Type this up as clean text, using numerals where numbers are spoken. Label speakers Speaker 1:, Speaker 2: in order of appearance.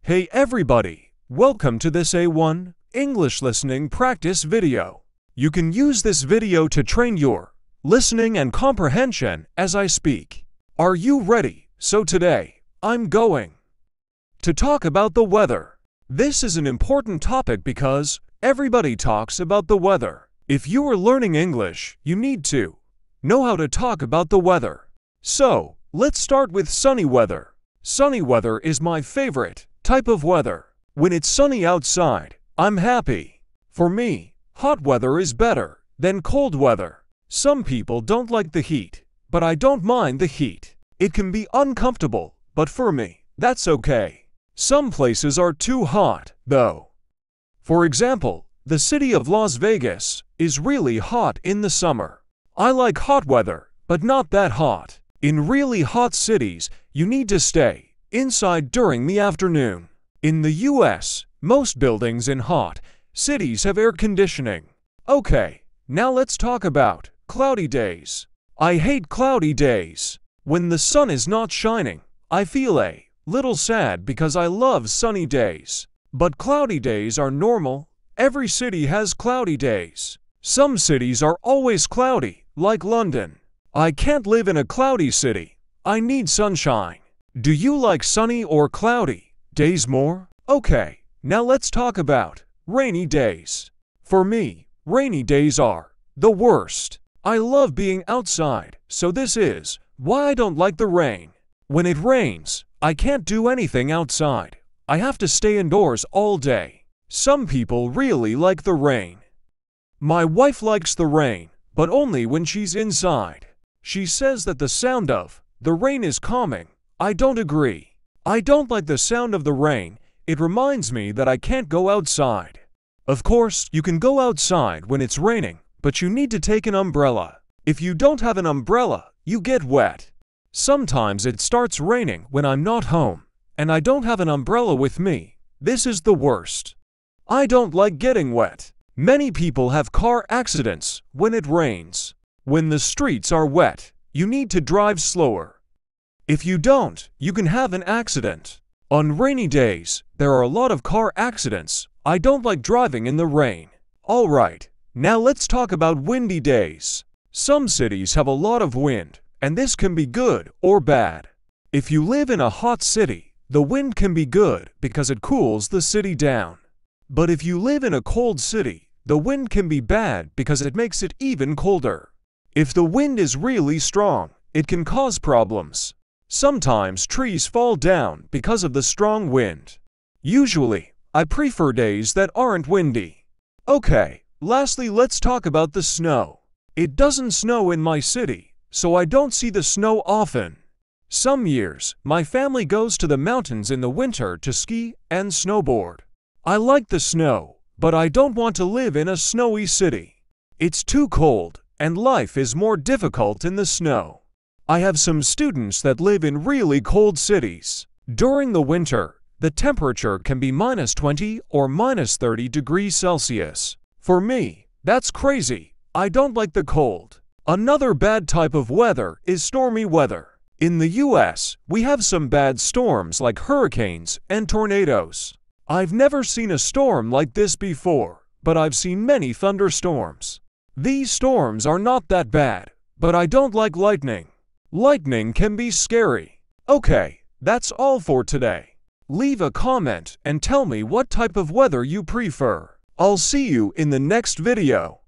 Speaker 1: Hey everybody, welcome to this A1 English listening practice video. You can use this video to train your listening and comprehension as I speak. Are you ready? So today, I'm going to talk about the weather. This is an important topic because everybody talks about the weather. If you are learning English, you need to know how to talk about the weather. So, let's start with sunny weather. Sunny weather is my favorite type of weather. When it's sunny outside, I'm happy. For me, hot weather is better than cold weather. Some people don't like the heat, but I don't mind the heat. It can be uncomfortable, but for me, that's okay. Some places are too hot, though. For example, the city of Las Vegas is really hot in the summer. I like hot weather, but not that hot. In really hot cities, you need to stay inside during the afternoon. In the US, most buildings in hot cities have air conditioning. Okay, now let's talk about cloudy days. I hate cloudy days. When the sun is not shining, I feel a little sad because I love sunny days. But cloudy days are normal. Every city has cloudy days. Some cities are always cloudy, like London. I can't live in a cloudy city. I need sunshine. Do you like sunny or cloudy days more? Okay, now let's talk about rainy days. For me, rainy days are the worst. I love being outside, so this is why I don't like the rain. When it rains, I can't do anything outside. I have to stay indoors all day. Some people really like the rain. My wife likes the rain, but only when she's inside. She says that the sound of the rain is calming. I don't agree. I don't like the sound of the rain. It reminds me that I can't go outside. Of course, you can go outside when it's raining, but you need to take an umbrella. If you don't have an umbrella, you get wet. Sometimes it starts raining when I'm not home, and I don't have an umbrella with me. This is the worst. I don't like getting wet. Many people have car accidents when it rains. When the streets are wet, you need to drive slower. If you don't, you can have an accident. On rainy days, there are a lot of car accidents. I don't like driving in the rain. Alright, now let's talk about windy days. Some cities have a lot of wind, and this can be good or bad. If you live in a hot city, the wind can be good because it cools the city down. But if you live in a cold city, the wind can be bad because it makes it even colder. If the wind is really strong, it can cause problems. Sometimes trees fall down because of the strong wind. Usually, I prefer days that aren't windy. Okay, lastly let's talk about the snow. It doesn't snow in my city, so I don't see the snow often. Some years, my family goes to the mountains in the winter to ski and snowboard. I like the snow, but I don't want to live in a snowy city. It's too cold, and life is more difficult in the snow. I have some students that live in really cold cities. During the winter, the temperature can be -20 or -30 degrees Celsius. For me, that's crazy. I don't like the cold. Another bad type of weather is stormy weather. In the US, we have some bad storms like hurricanes and tornadoes. I've never seen a storm like this before, but I've seen many thunderstorms. These storms are not that bad, but I don't like lightning. Lightning can be scary. Okay, that's all for today. Leave a comment and tell me what type of weather you prefer. I'll see you in the next video.